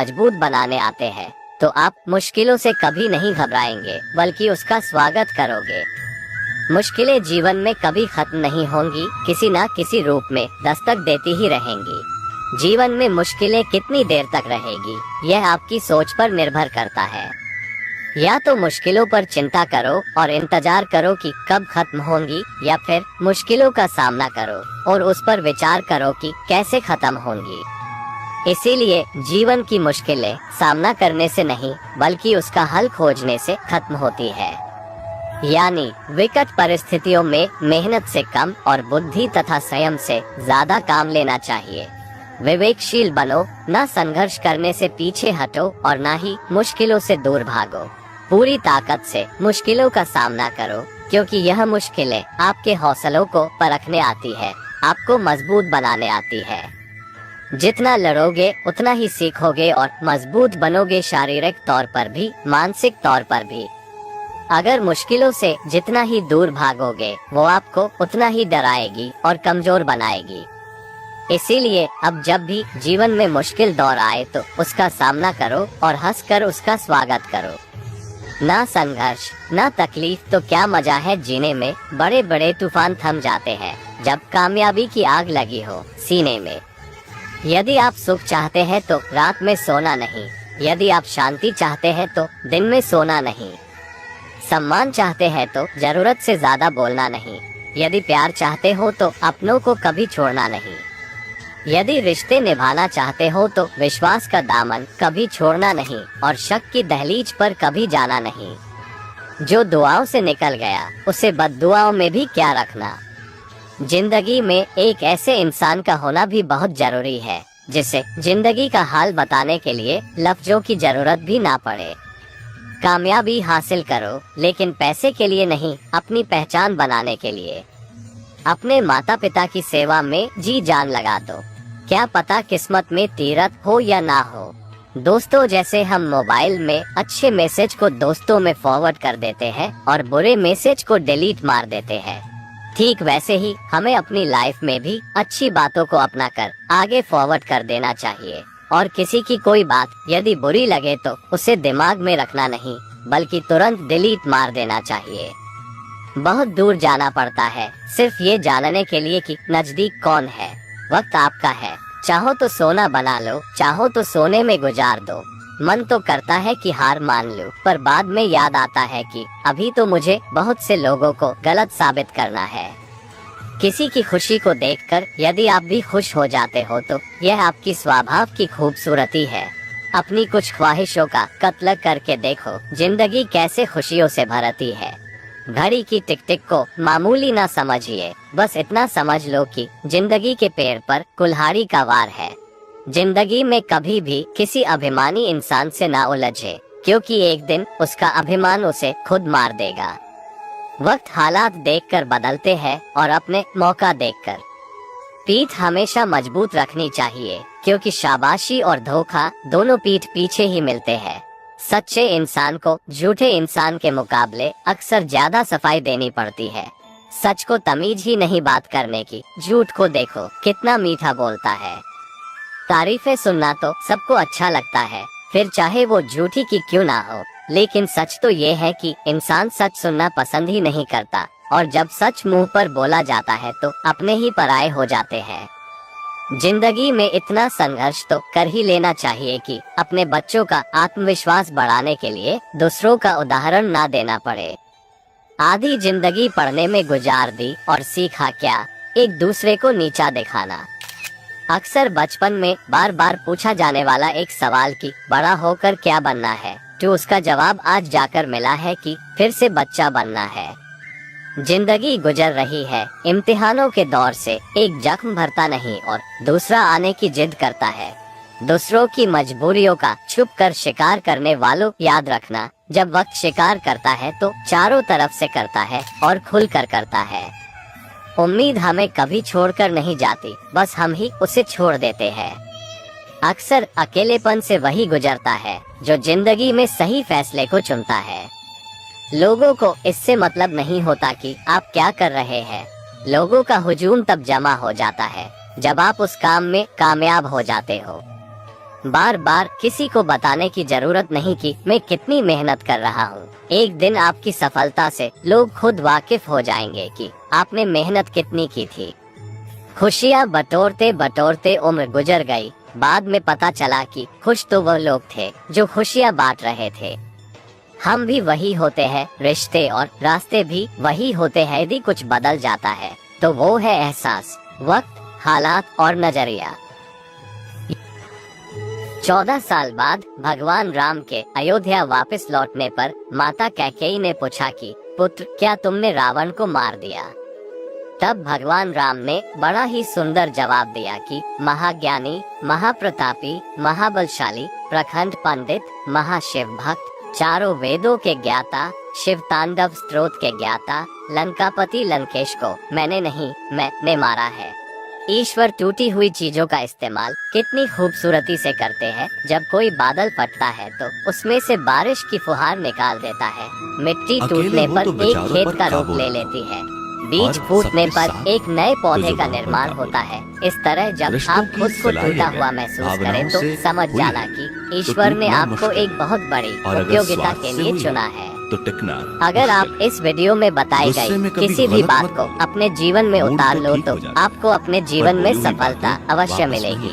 मजबूत बनाने आते हैं, तो आप मुश्किलों से कभी नहीं घबराएंगे, बल्कि उसका स्वागत करोगे। मुश्किलें जीवन में कभी खत्म नहीं होंगी, किसी न किसी रूप में दस्तक देती ही रहेंगी। जीवन में मुश्किलें कितनी देर तक रहेगी, यह आपकी सोच पर निर्भर करता है। या तो मुश्किलों पर चिंता करो और इंतजार करो कि कब खत्म होंगी, या फिर मुश्किलों का सामना करो और उस पर विचार करो कि कैसे खत्म होंगी। इसीलिए जीवन की मुश्किलें सामना करने से नहीं, बल्कि उसका हल खोजने से खत्म होती है। यानी विकट परिस्थितियों में मेहनत से कम और बुद्धि तथा संयम से ज्यादा काम लेना चाहिए। विवेकशील बनो, ना संघर्ष करने से पीछे हटो और ना ही मुश्किलों से दूर भागो। पूरी ताकत से मुश्किलों का सामना करो, क्योंकि यह मुश्किलें आपके हौसलों को परखने आती है, आपको मजबूत बनाने आती है। जितना लड़ोगे उतना ही सीखोगे और मजबूत बनोगे, शारीरिक तौर पर भी, मानसिक तौर पर भी। अगर मुश्किलों से जितना ही दूर भागोगे, वो आपको उतना ही डराएगी और कमजोर बनाएगी। इसीलिए अब जब भी जीवन में मुश्किल दौर आए तो उसका सामना करो और हंसकर उसका स्वागत करो। ना संघर्ष, ना तकलीफ तो क्या मजा है जीने में। बड़े बड़े तूफान थम जाते हैं जब कामयाबी की आग लगी हो सीने में। यदि आप सुख चाहते हैं तो रात में सोना नहीं, यदि आप शांति चाहते हैं तो दिन में सोना नहीं। सम्मान चाहते हैं तो जरूरत से ज्यादा बोलना नहीं, यदि प्यार चाहते हो तो अपनों को कभी छोड़ना नहीं। यदि रिश्ते निभाना चाहते हो तो विश्वास का दामन कभी छोड़ना नहीं और शक की दहलीज पर कभी जाना नहीं। जो दुआओं से निकल गया उसे बद्दुआओं में भी क्या रखना। जिंदगी में एक ऐसे इंसान का होना भी बहुत जरूरी है जिसे जिंदगी का हाल बताने के लिए लफ्जों की जरूरत भी ना पड़े। कामयाबी हासिल करो, लेकिन पैसे के लिए नहीं, अपनी पहचान बनाने के लिए। अपने माता पिता की सेवा में जी जान लगा दो, क्या पता किस्मत में तीरथ हो या ना हो। दोस्तों जैसे हम मोबाइल में अच्छे मैसेज को दोस्तों में फॉरवर्ड कर देते हैं और बुरे मैसेज को डिलीट मार देते हैं, ठीक वैसे ही हमें अपनी लाइफ में भी अच्छी बातों को अपनाकर आगे फॉरवर्ड कर देना चाहिए। और किसी की कोई बात यदि बुरी लगे तो उसे दिमाग में रखना नहीं, बल्कि तुरंत डिलीट मार देना चाहिए। बहुत दूर जाना पड़ता है सिर्फ ये जानने के लिए कि नजदीक कौन है। वक्त आपका है, चाहो तो सोना बना लो, चाहो तो सोने में गुजार दो। मन तो करता है कि हार मान लूं, पर बाद में याद आता है कि अभी तो मुझे बहुत से लोगों को गलत साबित करना है। किसी की खुशी को देखकर यदि आप भी खुश हो जाते हो तो यह आपकी स्वभाव की खूबसूरती है। अपनी कुछ ख्वाहिशों का कत्ल करके देखो, जिंदगी कैसे खुशियों से भरती है। घड़ी की टिक टिक को मामूली ना समझिए, बस इतना समझ लो कि जिंदगी के पेड़ पर कुल्हाड़ी का वार है। जिंदगी में कभी भी किसी अभिमानी इंसान से ना उलझे, क्योंकि एक दिन उसका अभिमान उसे खुद मार देगा। वक्त हालात देखकर बदलते हैं और अपने मौका देखकर। पीठ हमेशा मजबूत रखनी चाहिए, क्योंकि शाबाशी और धोखा दोनों पीठ पीछे ही मिलते हैं। सच्चे इंसान को झूठे इंसान के मुकाबले अक्सर ज्यादा सफाई देनी पड़ती है। सच को तमीज ही नहीं बात करने की, झूठ को देखो कितना मीठा बोलता है। तारीफें सुनना तो सबको अच्छा लगता है, फिर चाहे वो झूठी की क्यों ना हो। लेकिन सच तो ये है कि इंसान सच सुनना पसंद ही नहीं करता, और जब सच मुंह पर बोला जाता है तो अपने ही पराये हो जाते हैं। जिंदगी में इतना संघर्ष तो कर ही लेना चाहिए कि अपने बच्चों का आत्मविश्वास बढ़ाने के लिए दूसरों का उदाहरण ना देना पड़े। आधी जिंदगी पढ़ने में गुजार दी और सीखा क्या, एक दूसरे को नीचा दिखाना। अक्सर बचपन में बार बार पूछा जाने वाला एक सवाल कि बड़ा होकर क्या बनना है, तो उसका जवाब आज जाकर मिला है कि फिर से बच्चा बनना है। जिंदगी गुजर रही है इम्तिहानों के दौर से, एक जख्म भरता नहीं और दूसरा आने की जिद करता है। दूसरों की मजबूरियों का छुप कर शिकार करने वालों, याद रखना जब वक्त शिकार करता है तो चारों तरफ से करता है और खुल कर करता है। उम्मीद हमें कभी छोड़कर नहीं जाती, बस हम ही उसे छोड़ देते हैं। अक्सर अकेलेपन से वही गुजरता है जो जिंदगी में सही फैसले को चुनता है। लोगों को इससे मतलब नहीं होता कि आप क्या कर रहे हैं। लोगों का हुजूम तब जमा हो जाता है जब आप उस काम में कामयाब हो जाते हो। बार बार किसी को बताने की जरूरत नहीं कि मैं कितनी मेहनत कर रहा हूँ। एक दिन आपकी सफलता से लोग खुद वाकिफ हो जाएंगे कि आपने मेहनत कितनी की थी। खुशियाँ बटोरते बटोरते उम्र गुजर गई। बाद में पता चला कि खुश तो वो लोग थे जो खुशियाँ बांट रहे थे। हम भी वही होते हैं, रिश्ते और रास्ते भी वही होते हैं। यदि कुछ बदल जाता है तो वो है एहसास, वक्त, हालात और नजरिया। 14 साल बाद भगवान राम के अयोध्या वापस लौटने पर माता कैकेयी ने पूछा कि पुत्र, क्या तुमने रावण को मार दिया? तब भगवान राम ने बड़ा ही सुंदर जवाब दिया कि महाज्ञानी, महाप्रतापी, महाबलशाली, प्रखंड पंडित, महाशिव भक्त, चारों वेदों के ज्ञाता, शिव तांडव स्त्रोत के ज्ञाता, लंकापति लंकेश को मैंने नहीं, मैंने मारा है। ईश्वर टूटी हुई चीजों का इस्तेमाल कितनी खूबसूरती से करते हैं। जब कोई बादल फटता है तो उसमें से बारिश की फुहार निकाल देता है। मिट्टी टूटने पर एक खेत का रूप ले लेती है। बीज फूटने पर एक नए पौधे का निर्माण होता है। इस तरह जब आप खुद को टूटा हुआ महसूस करें तो समझ जाना कि ईश्वर ने आपको एक बहुत बड़ी उपयोगिता के लिए चुना है। तो टिकना। अगर आप इस वीडियो में बताई गई किसी भी बात को अपने जीवन में उतार लो तो आपको अपने जीवन में सफलता अवश्य मिलेगी।